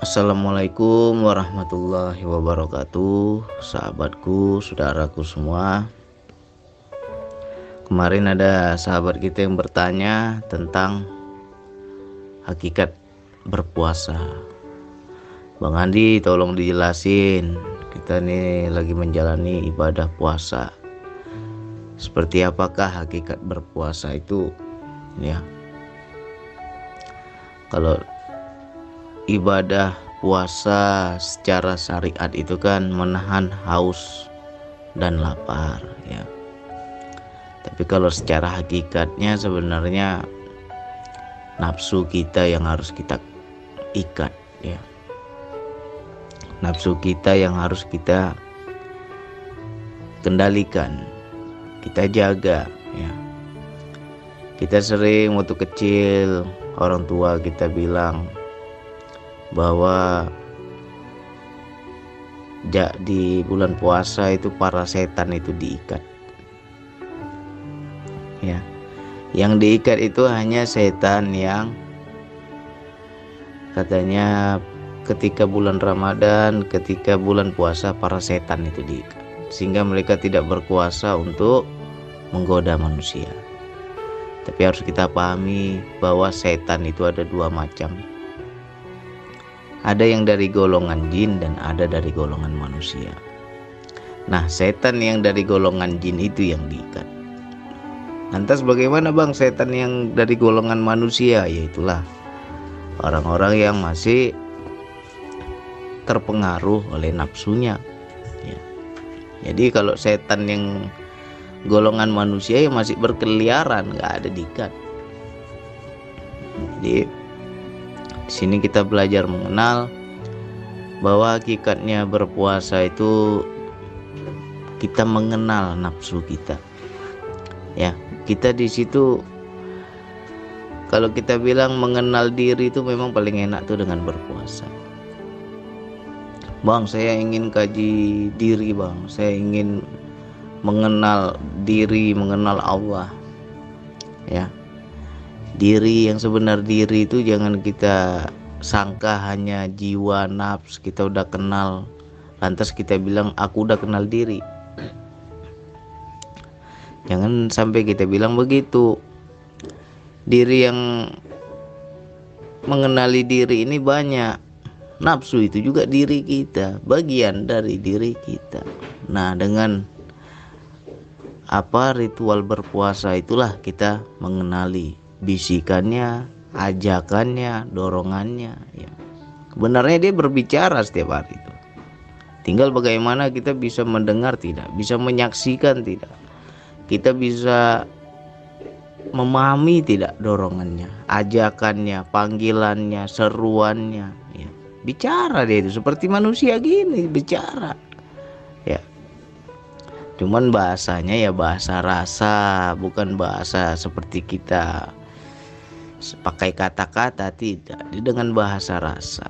Assalamualaikum warahmatullahi wabarakatuh, sahabatku, saudaraku semua. Kemarin ada sahabat kita yang bertanya tentang hakikat berpuasa. Bang Andi, tolong dijelasin. Kita nih lagi menjalani ibadah puasa. Seperti apakah hakikat berpuasa itu? Ya. Kalau ibadah puasa secara syariat itu kan menahan haus dan lapar, ya. Tapi kalau secara hakikatnya sebenarnya nafsu kita yang harus kita ikat, ya. Nafsu kita yang harus kita kendalikan, kita jaga, ya. Kita sering waktu kecil orang tua kita bilang bahwa di bulan puasa itu para setan itu diikat, ya. Yang diikat itu hanya setan yang katanya ketika bulan Ramadan, ketika bulan puasa para setan itu diikat, sehingga mereka tidak berkuasa untuk menggoda manusia. Tapi harus kita pahami bahwa setan itu ada dua macam. Ada yang dari golongan jin dan ada dari golongan manusia. Nah, setan yang dari golongan jin itu yang diikat. Lantas bagaimana bang setan yang dari golongan manusia? Yaitulah orang-orang yang masih terpengaruh oleh nafsunya, ya. Jadi kalau setan yang golongan manusia yang masih berkeliaran, nggak ada diikat. Jadi di sini kita belajar mengenal bahwa hakikatnya berpuasa itu kita mengenal nafsu kita, ya. Kita di situ kalau kita bilang mengenal diri itu memang paling enak tuh dengan berpuasa. Bang, saya ingin kaji diri bang, saya ingin mengenal diri, mengenal Allah, ya. Diri yang sebenar diri itu jangan kita sangka hanya jiwa nafs kita udah kenal, lantas kita bilang aku udah kenal diri. Jangan sampai kita bilang begitu. Diri yang mengenali diri ini banyak. Nafsu itu juga diri kita, bagian dari diri kita. Nah, dengan ritual berpuasa itulah kita mengenali bisikannya, ajakannya, dorongannya, ya. Sebenarnya dia berbicara setiap hari itu. Tinggal bagaimana kita bisa mendengar tidak, bisa menyaksikan tidak, kita bisa memahami tidak dorongannya, ajakannya, panggilannya, seruannya, ya. Bicara dia itu seperti manusia gini, bicara, ya. Cuman bahasanya ya bahasa rasa, bukan bahasa seperti kita pakai kata-kata, tidak. Dia dengan bahasa rasa.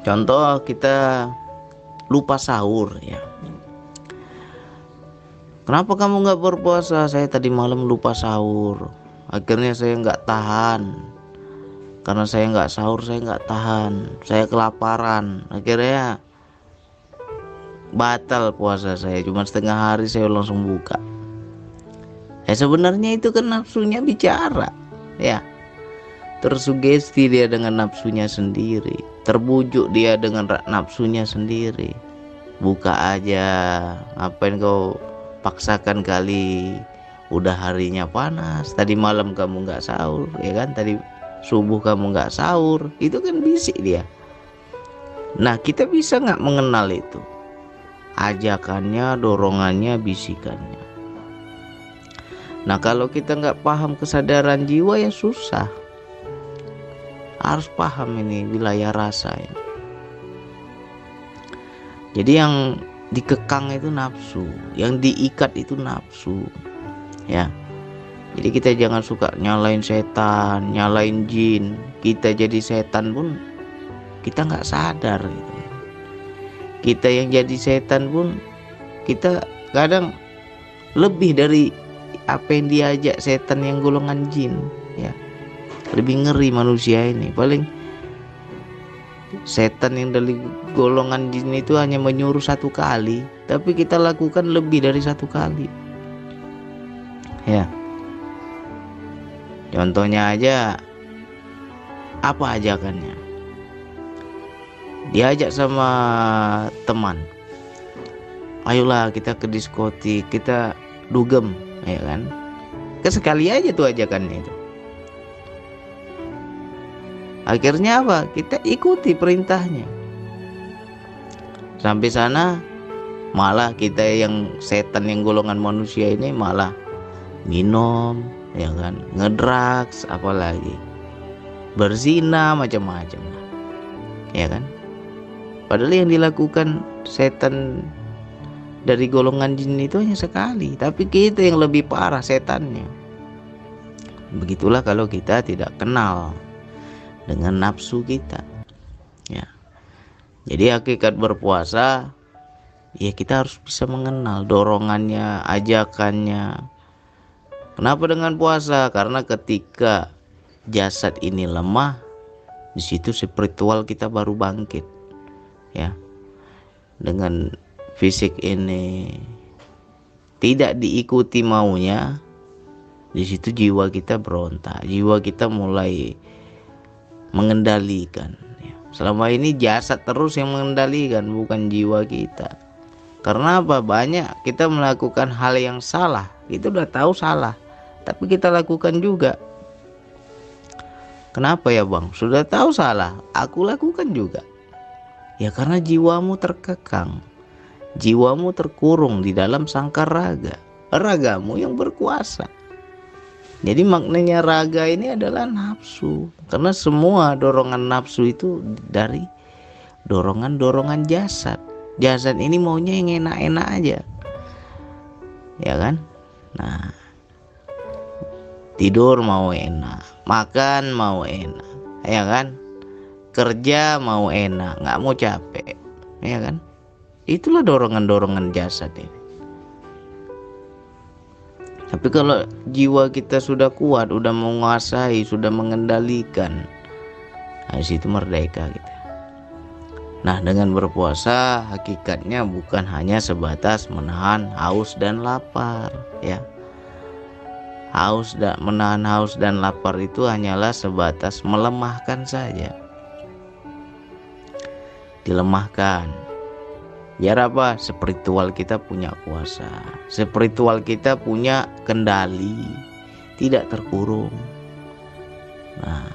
Contoh kita lupa sahur, ya. Kenapa kamu gak berpuasa? Saya tadi malam lupa sahur. Akhirnya saya gak tahan. Karena saya gak sahur, saya gak tahan. Saya kelaparan. Akhirnya batal puasa saya. Cuma setengah hari saya langsung buka. Sebenarnya itu kan nafsunya bicara, ya. Tersugesti dia dengan nafsunya sendiri, terbujuk dia dengan nafsunya sendiri. Buka aja, ngapain kau paksakan kali, udah harinya panas, tadi malam kamu nggak sahur, ya kan, tadi subuh kamu nggak sahur, itu kan bisik dia. Nah, kita bisa nggak mengenal itu, ajakannya, dorongannya, bisikannya. Nah, kalau kita nggak paham kesadaran jiwa ya susah. Harus paham ini wilayah rasa ini. Jadi yang dikekang itu nafsu, yang diikat itu nafsu, ya. Jadi kita jangan suka nyalain setan, nyalain jin. Kita jadi setan pun kita nggak sadar gitu. Kita yang jadi setan pun kita kadang lebih dari apa yang diajak setan yang golongan jin, ya. Lebih ngeri manusia ini. Paling Setan yang dari golongan jin itu hanya menyuruh satu kali, tapi kita lakukan lebih dari satu kali. Ya. Contohnya aja, apa ajakannya? Diajak sama teman, ayolah kita ke diskotik, kita dugem, ya kan? Sekali aja tuh ajakannya itu. Akhirnya apa? Kita ikuti perintahnya. Sampai sana malah kita yang setan yang golongan manusia ini malah minum, ya kan, ngedrags, apalagi berzina, macam-macam, ya kan. Padahal yang dilakukan setan dari golongan jin itu hanya sekali, tapi kita yang lebih parah setannya. Begitulah kalau kita tidak kenal dengan nafsu kita, ya. Jadi hakikat berpuasa, ya kita harus bisa mengenal dorongannya, ajakannya. Kenapa dengan puasa? Karena ketika jasad ini lemah, di situ spiritual kita baru bangkit, ya. Dengan fisik ini tidak diikuti maunya, di situ jiwa kita berontak, jiwa kita mulai mengendalikan. Selama ini jasad terus yang mengendalikan, bukan jiwa kita. Karena apa? Banyak kita melakukan hal yang salah, itu udah tahu salah, tapi kita lakukan juga. Kenapa ya bang? Sudah tahu salah, aku lakukan juga. Ya karena jiwamu terkekang, jiwamu terkurung di dalam sangkar raga, ragamu yang berkuasa. Jadi maknanya raga ini adalah nafsu. Karena semua dorongan nafsu itu dari dorongan-dorongan jasad. Jasad ini maunya yang enak-enak aja, ya kan? Nah, tidur mau enak, makan mau enak, ya kan? Kerja mau enak, nggak mau capek, ya kan? Itulah dorongan-dorongan jasad ini. Tapi kalau jiwa kita sudah kuat, sudah menguasai, sudah mengendalikan, nah, di situ merdeka kita. Nah, dengan berpuasa hakikatnya bukan hanya sebatas menahan haus dan lapar, ya. Menahan haus dan lapar itu hanyalah sebatas melemahkan saja. Dilemahkan. Biar apa? Spiritual kita punya kuasa, spiritual kita punya kendali, tidak terkurung. Nah,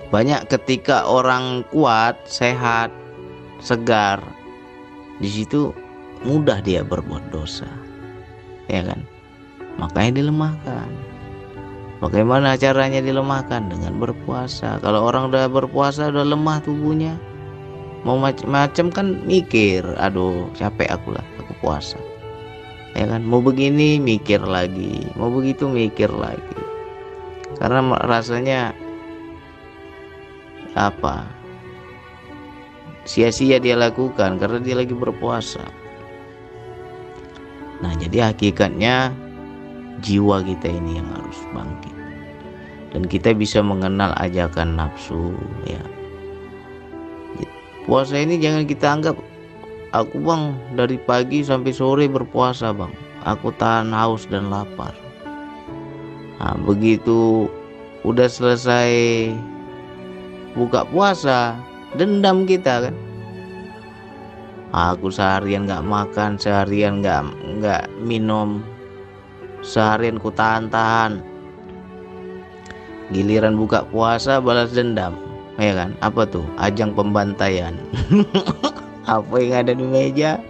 banyak ketika orang kuat, sehat, segar, di situ mudah dia berbuat dosa, ya kan? Makanya dilemahkan. Bagaimana caranya dilemahkan? Dengan berpuasa. Kalau orang udah berpuasa, udah lemah tubuhnya, mau macam-macam kan mikir, aduh capek aku puasa, ya kan. Mau begini mikir lagi, mau begitu mikir lagi, karena rasanya apa, sia-sia dia lakukan karena dia lagi berpuasa. Nah, jadi hakikatnya jiwa kita ini yang harus bangkit, dan kita bisa mengenal ajakan nafsu, ya. Puasa ini jangan kita anggap, aku bang dari pagi sampai sore berpuasa bang, aku tahan haus dan lapar. Nah, begitu udah selesai buka puasa, dendam kita kan. Aku seharian nggak makan, seharian nggak minum, seharian ku tahan-tahan. Giliran buka puasa balas dendam, ya kan? Apa tuh? Ajang pembantaian. Apa yang ada di meja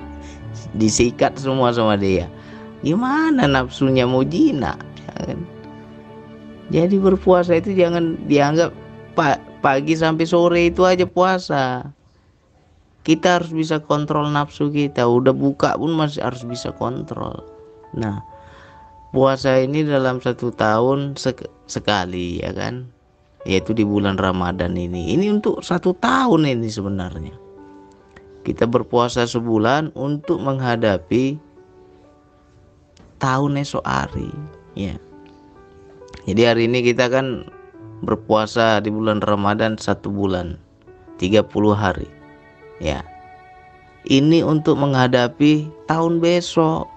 disikat semua sama dia. Gimana nafsunya mau jinak, ya kan? Jadi berpuasa itu jangan dianggap pagi sampai sore itu aja puasa. Kita harus bisa kontrol nafsu kita. Udah buka pun masih harus bisa kontrol. Nah, puasa ini dalam 1 tahun sekali, ya kan? Yaitu di bulan Ramadan ini. Ini untuk 1 tahun ini sebenarnya. Kita berpuasa sebulan untuk menghadapi tahun esok hari, ya. Jadi hari ini kita kan berpuasa di bulan Ramadan 1 bulan 30 hari. Ya, ini untuk menghadapi tahun besok.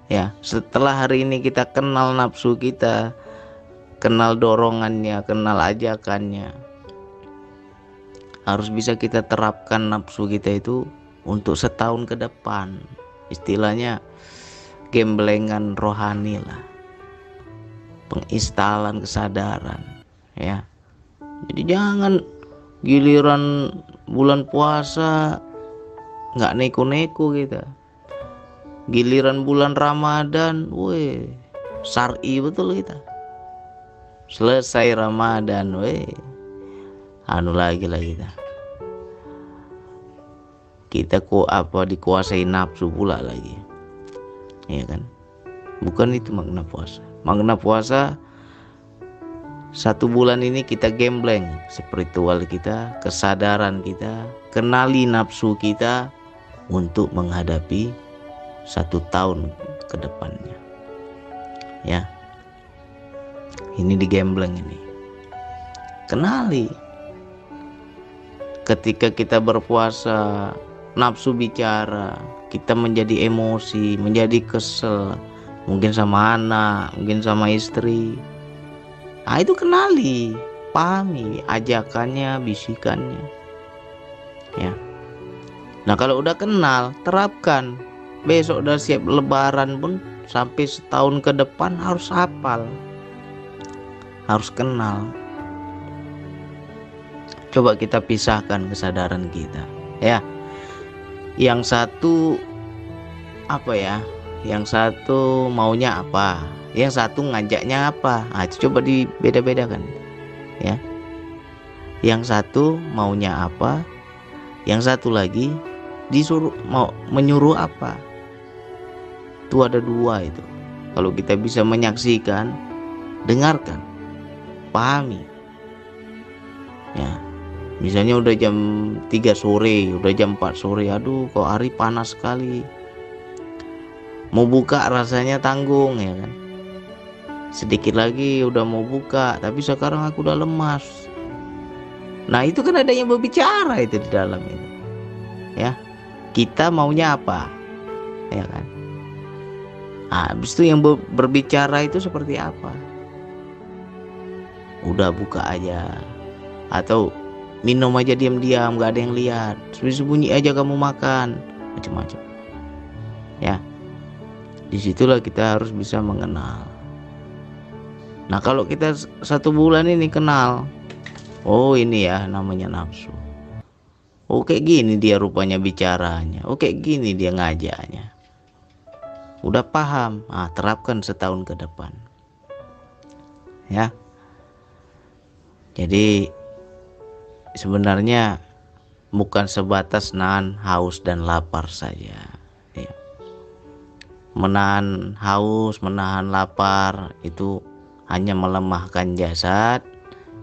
Ya, setelah hari ini kita kenal nafsu kita, kenal dorongannya, kenal ajakannya, harus bisa kita terapkan nafsu kita itu untuk setahun ke depan. Istilahnya gemblengan rohani lah, penginstalan kesadaran. Ya, jadi jangan giliran bulan puasa nggak neko-neko kita, giliran bulan Ramadan, weh, syar'i betul kita. Selesai Ramadan, weh, anu lagi lah kita kok dikuasai nafsu pula lagi, ya kan? Bukan itu makna puasa. Makna puasa 1 bulan ini kita gembleng spiritual kita, kesadaran kita, kenali nafsu kita untuk menghadapi 1 tahun ke depannya. Ya, ini digembleng ini. Kenali. Ketika kita berpuasa, nafsu bicara, kita menjadi emosi, menjadi kesel, mungkin sama anak, mungkin sama istri. Nah, itu kenali, pahami ajakannya, bisikannya. Ya. Nah, kalau udah kenal, terapkan. Besok udah siap lebaran pun sampai setahun ke depan harus hafal. Harus kenal. Coba kita pisahkan kesadaran kita, ya. Yang satu Yang satu maunya apa? Yang satu ngajaknya apa? Nah, itu coba dibeda-bedakan, ya. Yang satu maunya apa? Yang satu lagi menyuruh apa? Itu ada 2 itu. Kalau kita bisa menyaksikan, dengarkan, pahami. Ya. Misalnya udah jam 3 sore, udah jam 4 sore, aduh kok hari panas sekali. Mau buka rasanya tanggung, ya kan? Sedikit lagi udah mau buka, tapi sekarang aku udah lemas. Nah, itu kan ada yang berbicara itu di dalam itu. Ya. Kita maunya apa? Ya kan? Nah, habis itu yang berbicara itu seperti apa? Udah buka aja. Atau minum aja diam-diam, gak ada yang lihat, sembunyi aja kamu makan, macam-macam. Ya, disitulah kita harus bisa mengenal. Nah, kalau kita 1 bulan ini kenal, oh ini ya namanya nafsu. Oh kayak gini dia rupanya bicaranya, oh kayak gini dia ngajaknya. Udah paham, terapkan setahun ke depan. Ya, jadi sebenarnya bukan sebatas nahan haus dan lapar saja, ya. Menahan haus, menahan lapar itu hanya melemahkan jasad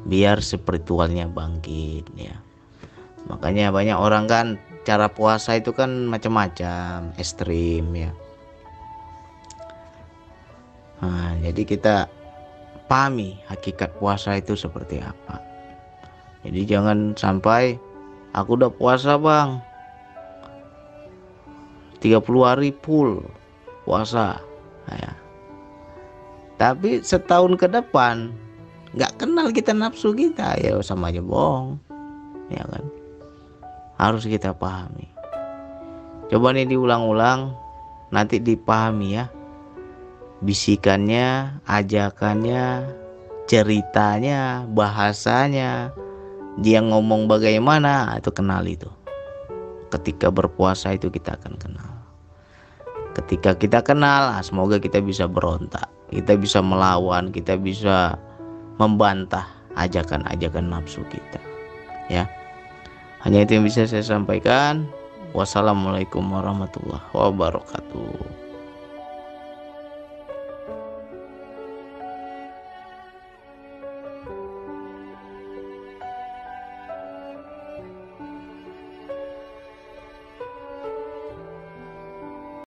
biar spiritualnya bangkit, ya. Makanya banyak orang kan cara puasa itu kan macam-macam, ekstrim, ya. Nah, jadi kita pahami hakikat puasa itu seperti apa. Jadi jangan sampai aku udah puasa bang 30 hari full puasa, ya. Tapi setahun ke depan nggak kenal kita nafsu kita, ya sama aja bohong, ya kan? Harus kita pahami. Coba nih diulang-ulang, nanti dipahami ya, bisikannya, ajakannya, ceritanya, bahasanya, dia ngomong bagaimana, itu kenal itu. Ketika berpuasa itu kita akan kenal. Ketika kita kenal, semoga kita bisa berontak, kita bisa melawan, kita bisa membantah ajakan-ajakan nafsu kita, ya. Hanya itu yang bisa saya sampaikan. Wassalamualaikum warahmatullahi wabarakatuh.